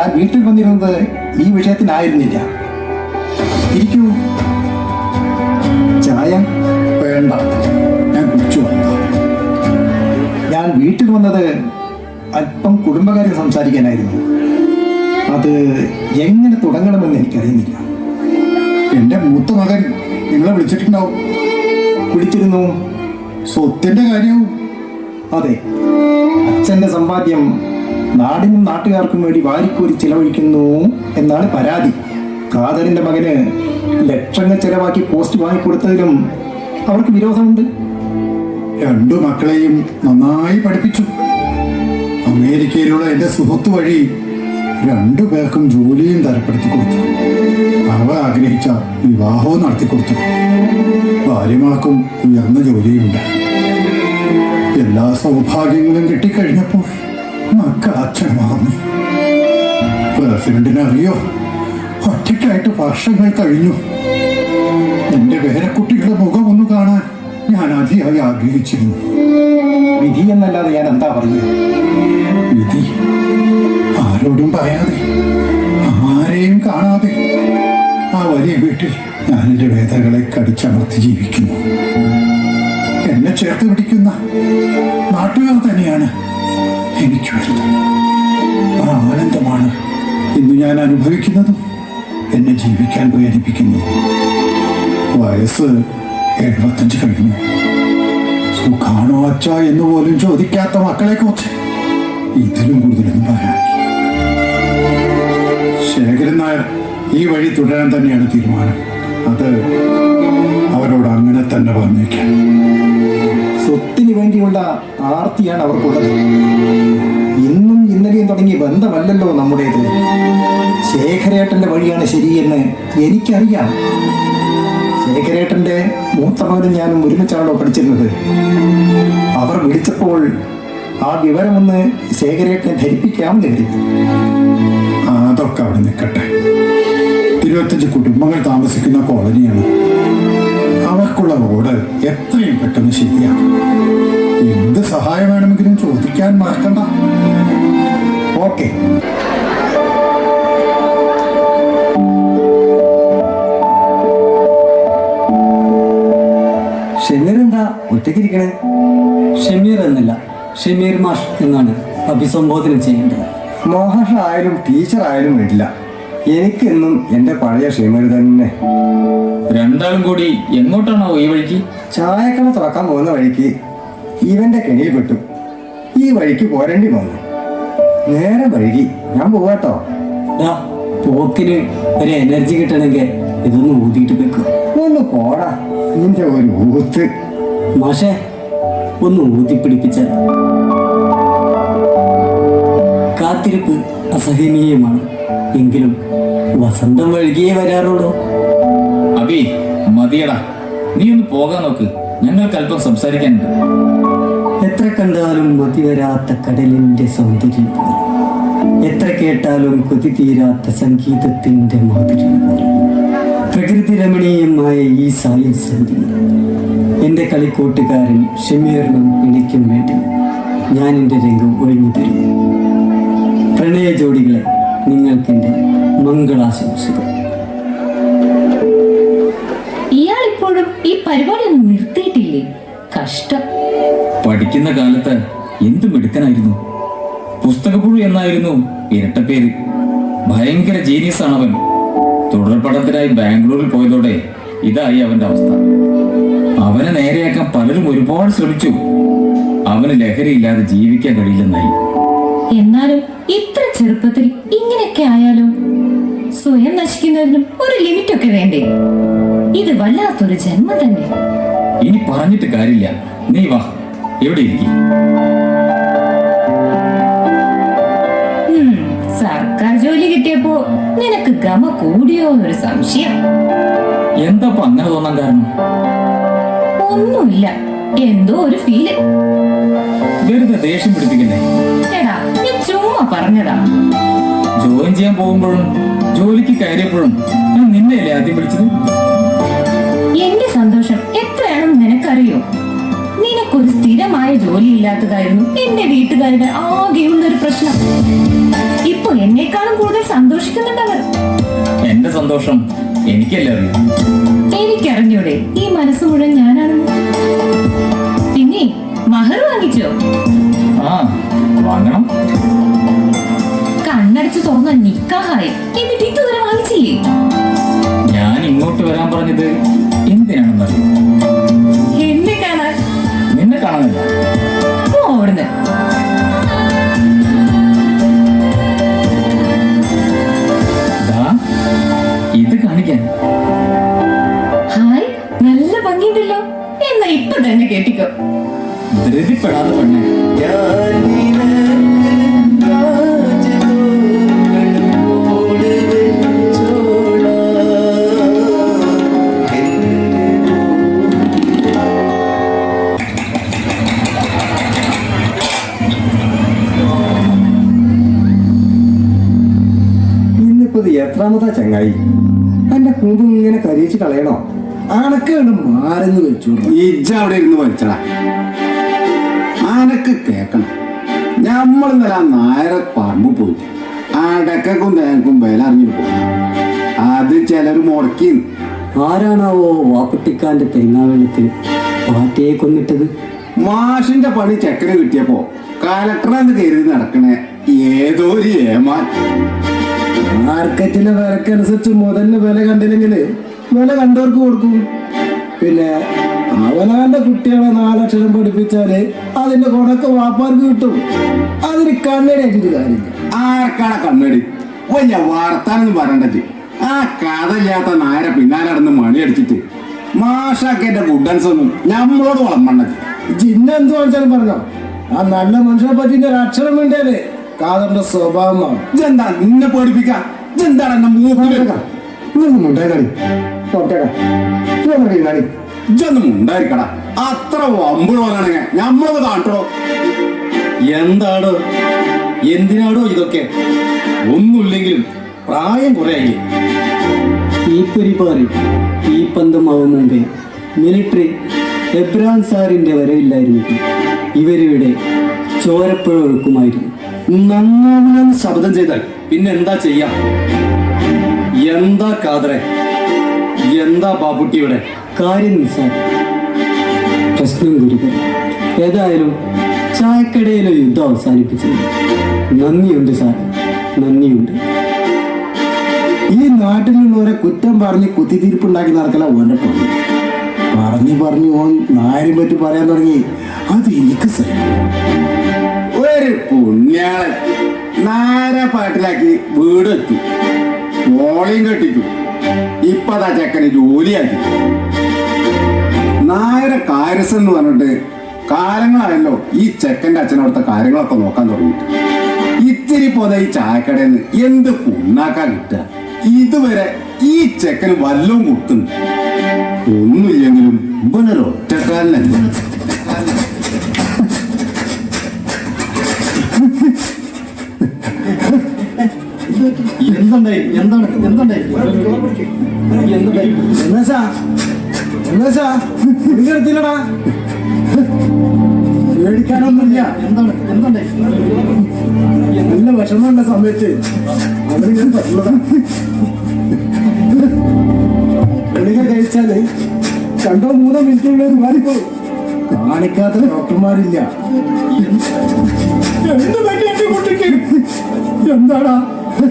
ഞാൻ വീട്ടിൽ വന്നിരുന്നത് ഈ വിഷയത്തിനായിരുന്നില്ല. ഇരിക്കൂ. ചായ വേണ്ട, ഞാൻ കുടിച്ചു വന്നു. ഞാൻ വീട്ടിൽ വന്നത് അല്പം കുടുംബകാര്യം സംസാരിക്കാനായിരുന്നു. അത് എങ്ങനെ തുടങ്ങണമെന്ന് എനിക്കറിയുന്നില്ല. എൻ്റെ മൂത്ത മകൻ നിങ്ങളെ വിളിച്ചിട്ടുണ്ടാവും. വിളിച്ചിരുന്നു. സ്വത്തിൻ്റെ കാര്യവും. അതെ, അച്ഛൻ്റെ സമ്പാദ്യം നാടിനും നാട്ടുകാർക്കും വേണ്ടി വാരിക്കോരി ചിലവഴിക്കുന്നു എന്നാണ് പരാതി. ഖാദറിന്റെ മകന് ലക്ഷങ്ങൾ ചെലവാക്കി പോസ്റ്റ് വാങ്ങിക്കൊടുത്തതിലും അവർക്ക് വിരോധമുണ്ട്. രണ്ടു മക്കളെയും നന്നായി പഠിപ്പിച്ചു. അമേരിക്കയിലുള്ള എൻ്റെ സുഹൃത്ത് വഴി രണ്ടു പേർക്കും ജോലിയും തരപ്പെടുത്തി കൊടുത്തു. അവ ആഗ്രഹിച്ച വിവാഹവും നടത്തിക്കൊടുത്തു. ഭാര്യമാർക്കും ഉയർന്ന ജോലിയുണ്ട്. എല്ലാ സൗഭാഗ്യങ്ങളും കിട്ടിക്കഴിഞ്ഞപ്പോൾ മക്കൾ അച്ഛനുമാകുന്നു. പ്രസിഡന്റിനറിയോ, ഒറ്റയ്ക്കായിട്ട് വർഷങ്ങൾ കഴിഞ്ഞു. എൻ്റെ പേരക്കുട്ടികളുടെ മുഖം ഒന്ന് കാണാൻ ഞാൻ അതിയായി ആഗ്രഹിച്ചിരുന്നു. വിധി എന്നല്ലാതെ ഞാൻ എന്താ പറയുക? വിധി ആരോടും പറയാതെ, ആരെയും കാണാതെ ആ വലിയ വീട്ടിൽ ഞാൻ എൻ്റെ വേദനകളെ കടിച്ചമർത്തി ജീവിക്കുന്നു. എന്നെ ചേർത്ത് പിടിക്കുന്ന നാട്ടുകാർ തന്നെയാണ് എനിക്ക് വരുന്നത്. ആ ആനന്ദമാണ് ഇന്ന് ഞാൻ അനുഭവിക്കുന്നതും എന്നെ ജീവിക്കാൻ പ്രേരിപ്പിക്കുന്നു. വയസ്സ് 75 കഴിഞ്ഞു. സുഖാണോ അച്ഛ എന്ന് പോലും ചോദിക്കാത്ത മക്കളെ കുറിച്ച് ഇതിലും കൂടുതലൊന്നും പറയാൻ. ശേഖരൻ നായർ ഈ വഴി തുടരാൻ തന്നെയാണ് തീരുമാനം. അത് അവരോട് അങ്ങനെ തന്നെ പറഞ്ഞേക്കാം. സ്വത്തിന് വേണ്ടിയുള്ള ആർത്തിയാണ് അവർക്കുള്ളത്. ഇന്നും ഇന്നലെയും തുടങ്ങിയ ബന്ധമല്ലല്ലോ നമ്മുടേത്. ശേഖരേട്ടന്റെ വഴിയാണ് ശരിയെന്ന് എനിക്കറിയാം. ശേഖരേട്ടന്റെ മൂത്ത മകനും ഞാനും ഒരുമിച്ചാണല്ലോ പഠിച്ചിരുന്നത്. അവർ വിളിച്ചപ്പോൾ ആ വിവരമൊന്ന് ശേഖരേട്ടനെ ധരിപ്പിക്കാമെന്ന് കരുതി. അതൊക്കെ അവിടെ നിൽക്കട്ടെ. 25 കുടുംബങ്ങൾ താമസിക്കുന്ന കോളനിയാണ്. അവർക്കുള്ള റോഡ് എത്രയും പെട്ടെന്ന് ശരിയാണ്. എന്ത് സഹായം വേണമെങ്കിലും ചോദിക്കാൻ മറക്കണ്ട. ഓക്കെ. ഷമീർ എന്താ ഒറ്റയ്ക്കിരിക്കണേ? ഷമീർ എന്നല്ല, ഷമീർ മാഷ് എന്നാണ് അഭിസംബോധന ചെയ്യേണ്ടത്. മോഹഷ ആയാലും ടീച്ചർ ആയാലും വേണ്ടില്ല, എനിക്കെന്നും എൻ്റെ പഴയ ഷമീർ തന്നെ. രണ്ടാളും കൂടി എങ്ങോട്ടാണോ ഈ വഴിക്ക്? ചായക്കട തുറക്കാൻ പോകുന്ന വഴിക്ക് ഇവന്റെ കെണിയിൽ പെട്ടു. ഈ വഴിക്ക് പോരേണ്ടി വന്നു. നേരെ വഴുകി. ഞാൻ പോവാട്ടോ. പോക്കിന് ഒരു എനർജി കിട്ടണമെങ്കിൽ ഇതൊന്ന് ഊതിയിട്ട് വെക്കും. ഒന്ന് പോടാ, നിന്റെ ഒരു ഊത്ത്. മാഷേ, ഒന്ന് ഊതിപ്പിടിപ്പിച്ചാൽ. കാത്തിരിപ്പ് അസഹനീയമാണ്, എങ്കിലും വസന്തം വഴുകിയേ വരാറുള്ളൂ. അബി, മതിയടാ, നീ ഒന്ന് പോകാൻ നോക്ക്. ഞങ്ങൾക്ക് അല്പം സംസാരിക്കാനുണ്ട്. എത്ര കണ്ടാലും മതി വരാത്ത കടലിന്റെ സൗന്ദര്യം പോലെ, എത്ര കേട്ടാലും കൊതി തീരാത്ത സംഗീതത്തിന്റെ മാധുര്യം പോലെ, പ്രകൃതി രമണീയമായ ഈ സായം സന്ധ്യ എൻ്റെ കളിക്കൂട്ടുകാരൻ ഷമീറിനും എനിക്കും വേണ്ടി ഞാൻ എൻ്റെ രംഗം ഒഴിഞ്ഞു തരുന്നു. പ്രണയ ജോഡികളെ, നിങ്ങൾക്കെൻ്റെ മംഗളാശംസകൾ. ഇയാളിപ്പോഴും ഈ പരിപാടിയൊന്നും നിർത്തിയിട്ടില്ലേ? കഷ്ടം. പഠിക്കുന്ന കാലത്ത് എന്ത് മിടുക്കനായിരുന്നു. പുസ്തകപ്പുഴു എന്നായിരുന്നു ഇരട്ടപ്പേര്. ഭയങ്കര ജീനിയസ് ആണവൻ. തുടർ പഠനത്തിനായി ബാംഗ്ലൂരിൽ പോയതോടെ ഇതായി അവന്റെ അവസ്ഥ. അവനെ നേരെയാക്കാൻ പലരും ഒരുപാട് ശ്രമിച്ചു. അവന് ലഹരിയില്ലാതെ ജീവിക്കാൻ കഴിയില്ലെന്നായി. എന്നാലും ഇത്ര ചെറുപ്പത്തിൽ ഇങ്ങനെയൊക്കെ ആയാലോ? സ്വയം നശിക്കുന്നതിനും ഒരു ലിമിറ്റൊക്കെ വേണ്ടേ? ഇത് വല്ലാത്തൊരു ജന്മം തന്നെ. ഇനി പറഞ്ഞിട്ട് കാര്യമില്ല. നീ വാ, എവിടെ ഇരിക്കും? സർക്കാർ ജോലി കിട്ടിയപ്പോ നിനക്ക് ഗമ കൂടിയോ എന്നൊരു സംശയം. എന്താ അങ്ങനെ തോന്നാൻ കാരണം? ഒന്നുമില്ല, എന്തോ ഒരു ഫീല്. വെറുതെ ദേഷ്യം പിടിപ്പിക്കുന്നേ. എടാ, ഞാൻ ചുമ്മാ പറഞ്ഞതാ. ജോയിൻ ചെയ്യാൻ പോകുമ്പോഴും ജോലിക്ക് കയറിയപ്പോഴും ഞാൻ നിന്നെയല്ലേ ആദ്യം വിളിച്ചത്? എന്റെ സന്തോഷം എത്രയാണെന്ന് നിനക്കറിയോ? നിനക്കൊരു സ്ഥിരമായ ജോലി ഇല്ലാത്തതായിരുന്നു എന്റെ വീട്ടുകാരുടെ ആകെയുള്ളൊരു പ്രശ്നം. ഇപ്പൊ എന്നെക്കാളും കൂടുതൽ സന്തോഷം എനിക്കല്ലേ അറിയൂ. എനിക്കറിഞ്ഞൂടെ ഈ മനസ്സ് മുഴുവൻ ഞാനാണെന്ന്? പിന്നെ മഹർ വാങ്ങിച്ചോ? ആ, വാങ്ങണം. കണ്ണടച്ച് തുറന്ന നിക്കാഹായി, എന്നിട്ട് ഇതുവരെ വാങ്ങിച്ചില്ലേ? ഞാൻ ഇങ്ങോട്ട് വരാൻ പറഞ്ഞത് എന്തിനാണെന്നറിയോ? എന്നെ കാണാൻ. നിന്നെ കാണാനില്ല. പോ അവിടുന്ന്. ഇത് കാണിക്കാൻ. ഹായ്, നല്ല ഭംഗിയുണ്ടല്ലോ. എന്നാ ഇപ്പൊ തന്നെ കേട്ടിക്കോ. ധൃതിപ്പെടാതെ പെണ്ണെ. ഇന്നിപ്പോ ഇത് എത്രാമതാ ചങ്ങായി? എന്റെ കൂമ്പ് ഇങ്ങനെ കരിയിച്ച് കളയണോ? ആനക്കേട് മാറുന്നു വെച്ചു. ഇജ്ജ അവിടെ ഇരുന്ന് വലിച്ചടാ. ആനക്ക് കേക്കണം. നമ്മൾ ഇന്നലെ ആ നായര പറമ്പ് പോയി അടക്കും തേക്കും വില അറിഞ്ഞിട്ട് പോയി. അത് ചിലർ മുടക്കി. ആരാണാവോ വാപ്പട്ടിക്കാന്റെ തേങ്ങാവെള്ളത്തിൽ പാറ്റയെ കൊന്നിട്ടത്? മാഷിന്റെ പണി ചെക്കന് കിട്ടിയപ്പോ കലക്ടറെന്ന് കരുതി നടക്കണേ ഏതോ ഒരു ഏമാൻ. മാർക്കറ്റിലെ വിലക്കനുസരിച്ച് മുതലിന് വില കണ്ടില്ലെങ്കിൽ വില കണ്ടവർക്ക് കൊടുക്കും. പിന്നെ അവനാന്റെ കുട്ടികളെ 4 അക്ഷരം പഠിപ്പിച്ചാല് അതിന്റെ കൊണക്ക് വാപ്പാർക്ക് കിട്ടും. അതിന് കണ്ണടേറ്റിട്ട് കാര്യമില്ല. ആർക്കാണ് കണ്ണടി വലിയ വാർത്താനെന്ന് പറയണ്ടത്. ആ കഥയില്ലാത്ത നായരെ പിന്നാലെ നടന്ന് മണിയടിച്ചിട്ട് മാഷാക്കേന്റെ ഗുഡൻസ് ഒന്നും നമ്മളോട് വളമ്പണ്ടത്. ജിന്ന എന്ത് വാങ്ങിച്ചാലും പറഞ്ഞോ, ആ നല്ല മനുഷ്യനെ പറ്റിന്റെ ഒരു അക്ഷരം വേണ്ടേ കാതറിന്റെ സ്വഭാവമാണ്. ഇതെന്താ നിന്നെ പേടിപ്പിക്കാ? ഇതെന്താണ് എന്നെ മൂക്കിലെടുക്കാം? ഇതൊന്നും ഉണ്ടായിരിക്കടാ. അത്ര വമ്പുള്ളവരാണെങ്കിൽ നമ്മളത് കാട്ടോ. എന്താടോ, എന്തിനാടോ ഇതൊക്കെ? ഒന്നുമില്ലെങ്കിലും പ്രായം കുറയായി. തീപ്പൊരി പാറി തീപ്പന്തമാവും മുമ്പേ മിലിറ്ററി എബ്രാൻ സാറിന്റെ വരവില്ലായിരുന്നെങ്കിൽ ഇവരിവിടെ ചോരപ്പുഴ ഒഴുക്കുമായിരുന്നു. നന്നാവണമെന്ന് ശബ്ദം ചെയ്താൽ പിന്നെ എന്താ ചെയ്യാം? എന്താ കാതറെ, എന്താ ബാബുട്ടിയുടെ കാര്യം നിസ്സാരം, പ്രശ്നം ഗുരുതരം. ഏതായാലും ചായക്കടയിലെ യുദ്ധം അവസാനിപ്പിച്ചത് നന്ദിയുണ്ട് സാർ, നന്ദിയുണ്ട്. ഈ നാട്ടിലുള്ളവരെ കുറ്റം പറഞ്ഞ് കുത്തിത്തീർപ്പുണ്ടാക്കി നടക്കല ഓന്റെ പണി. പറഞ്ഞു ഓൻ നായരെ പറ്റി പറയാൻ തുടങ്ങി. അത് എനിക്ക് ഒരു പുണ്യാളൻ നാര പാട്ടിലാക്കി വീടെത്തി, മോളിയും കെട്ടിച്ചു. ഇപ്പതാ ചെക്കന് ജോലിയാക്കി. നായര കാര്യസ് എന്ന് പറഞ്ഞിട്ട് കാലങ്ങളായല്ലോ ഈ ചെക്കൻ്റെ അച്ഛനവിടുത്തെ കാര്യങ്ങളൊക്കെ നോക്കാൻ തുടങ്ങിയിട്ട്. ഇത്തിരി പോലെ ഈ ചായക്കടയിൽ നിന്ന് എന്ത് പുണ്ണാക്കാൻ കിട്ടുക? ഇതുവരെ ഈ ചെക്കന് വല്ലവും കൊടുക്കുന്നു. ഒന്നുമില്ലെങ്കിലും ഇവനൊരു ഒറ്റക്കാരനല്ല. എന്തുണ്ടായി? എന്താണ് എന്തുണ്ടായി? എത്തില്ലടാ, പേടിക്കാനൊന്നുമില്ല. എന്താണ് എന്തുണ്ടായി? നല്ല വിഷമമുള്ള സമയത്ത് അവര് ഞാൻ പറ്റുള്ളതാ. ഗുളിക കഴിച്ചാല് 2-3 മിനിറ്റുള്ളിൽ മാറിപ്പോകും. കാണിക്കാത്ത ഡോക്ടർമാരില്ല. എന്ത് പറ്റി എന്റെ കുട്ടിക്ക്? എന്താടാ,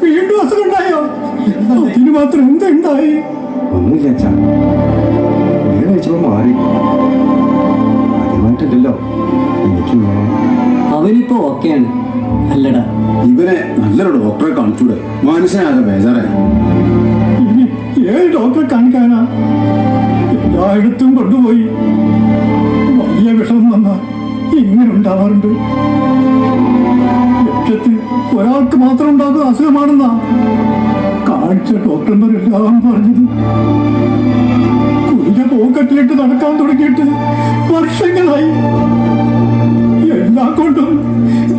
വീണ്ടും അസുഖം ഉണ്ടായോ? ഇതിന് മാത്രം എന്തുണ്ടായി? ഒന്നുമില്ല അച്ഛാ, ഗുളിക കഴിച്ചപ്പോ മാറി. ആദ്യമായിട്ടില്ലല്ലോ എനിക്കിങ്ങനെ. അവനിപ്പോ ഓക്കെയാണ് അല്ലടാ? ഇവനെ നല്ലൊരു ഡോക്ടറെ കാണിച്ചൂടെ? മനുഷ്യനാകെ ബേജാറായി. ഇനി ഏത് ഡോക്ടറെ കാണിക്കാനാ? എല്ലായിടത്തും കൊണ്ടുപോയി. വലിയ വിഷമം വന്നാൽ ഇങ്ങനെ ഉണ്ടാവാറുണ്ട്. ലക്ഷത്തിൽ ഒരാൾക്ക് മാത്രം ഉണ്ടാകുന്ന അസുഖമാണെന്നാ കാണിച്ച ഡോക്ടർമാരെല്ലാം പറഞ്ഞത്. കുഞ്ഞ പോക്കറ്റിലിട്ട് നടക്കാൻ തുടങ്ങിയിട്ട് വർഷങ്ങളായി. എല്ലാ കൊണ്ടും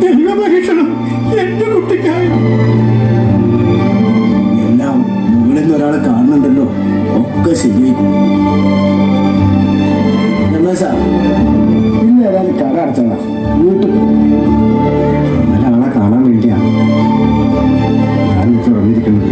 ദൈവപരീക്ഷണം എന്റെ കുട്ടിക്കായി. എല്ലാം മുകളിൽ നിന്ന് ഒരാൾ കാണുന്നുണ്ടല്ലോ, ഒക്കെ ശരിയായിക്കോളും. രമേശാ, ഇന്ന് ഏതായാലും കട അടച്ചതാ, വീട്ടിൽ ഒരാളെ കാണാൻ വേണ്ടിയാണ് ഞാൻ ഇത് വന്നിരിക്കുന്നത്.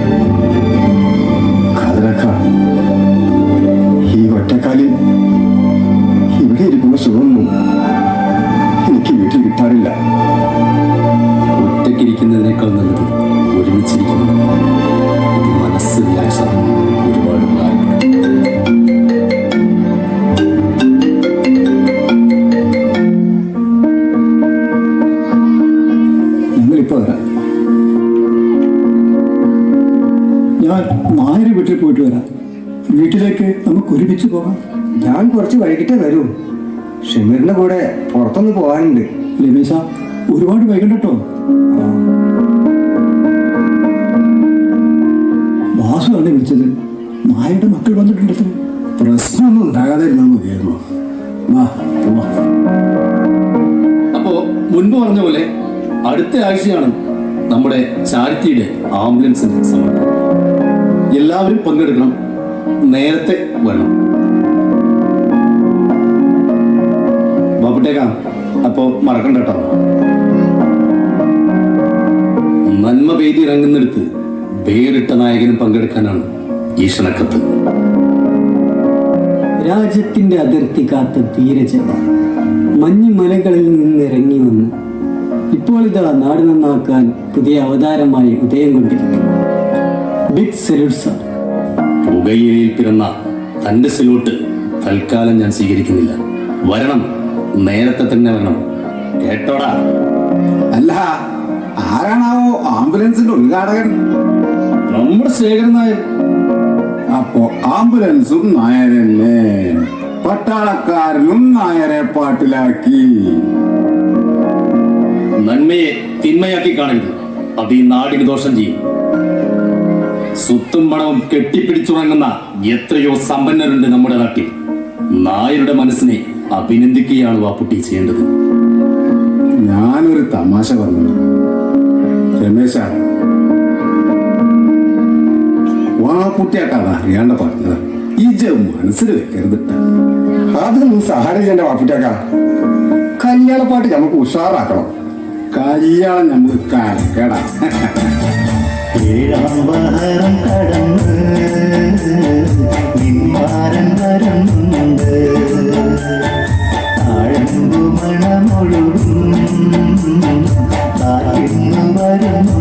എന്നാൽ നായർ വീട്ടിൽ പോയിട്ട് വരാം. വീട്ടിലേക്ക് നമുക്ക് ഒരുമിച്ച് പോകാം. ഞാൻ കുറച്ച് വൈകിട്ടേ വരൂ. ഷമീറിന്റെ കൂടെ പുറത്തൊന്ന് പോകാനുണ്ട്. രമേശ, ഒരുപാട് വൈകണ്ടോ? വാസുവാണ് വിളിച്ചത്. നായയുടെ മക്കൾ വന്നിട്ടുണ്ടത്. പ്രശ്നമൊന്നും ഉണ്ടാകാതിരുന്നാൽ മതിയായിരുന്നു. വാ പോവാം. അപ്പോ മുൻപ് പറഞ്ഞ പോലെ അടുത്ത ആഴ്ചയാണ് നമ്മുടെ ചാരിറ്റിയുടെ ആംബുലൻസിന്റെ സമർപ്പണം. എല്ലാവരും പങ്കെടുക്കണം, നേരത്തെ വരണം. ബാബുട്ടേക്കാ, അപ്പോ മറക്കണ്ട കേട്ടോ. നന്മ പെയ്തി ഇറങ്ങുന്നിടത്ത് പേരിട്ട നായകനും പങ്കെടുക്കാനാണ് ഈ ക്ഷണക്കത്ത്. രാജ്യത്തിന്റെ അതിർത്തി കാത്ത ധീരജവാൻ മഞ്ഞുമലകളിൽ നിന്നിറങ്ങി വന്ന് ഇപ്പോൾ ഇതാ നാട് നന്നാക്കാൻ പുതിയ അവതാരമായി ഉദയം കൊണ്ടിരിക്കുന്നു. Big salute sir. പുകയിലയിൽ പിറന്ന തന്റെ സല്യൂട്ട് തൽക്കാലം ഞാൻ സ്വീകരിക്കുന്നില്ല. വരണം, നേരത്തെ തന്നെ വരണം. കേട്ടോടാ? അല്ല, ആരാണാവോ ആംബുലൻസിന്റെ ഉദ്ഘാടകൻ? നമ്മുടെ ശേഖരൻ നായർ. അപ്പോ ആംബുലൻസും നായരല്ലേ? പട്ടാളക്കാരനും നായരെ പാട്ടിലാക്കി. നന്മയെ തിന്മയാക്കി കാണരുത്, അത് ഈ നാടിന് ദോഷം ചെയ്യും. സ്വത്തും പണവും കെട്ടിപ്പിടിച്ചുറങ്ങുന്ന എത്രയോ സമ്പന്നരുണ്ട് നമ്മുടെ നാട്ടിൽ. നായരുടെ മനസ്സിനെ അഭിനന്ദിക്കുകയാണ് വാപ്പുട്ടി ചെയ്യേണ്ടത്. ഞാനൊരു തമാശ പറഞ്ഞത് രമേശ. വാപ്പുട്ടിയാക്കാതെ അറിയാണ്ട് പറഞ്ഞത്. ഇജ മനസ്സിൽ വെക്കരുതിട്ട. അതൊന്നും സഹായിച്ചെന്റെ വാപ്പിട്ടേക്ക. കല്യാണപ്പാട്ട് നമുക്ക് ഉഷാറാക്കണം. കല്യാണം നമുക്ക് കലക്കടാ. ഏഴാമ്പഹരം കടന്ന് നിന്മാരൻ വരുന്നുണ്ട്. താഴമ്പു മണമൊഴുകും കാറ്റിന്നു വരുന്നു.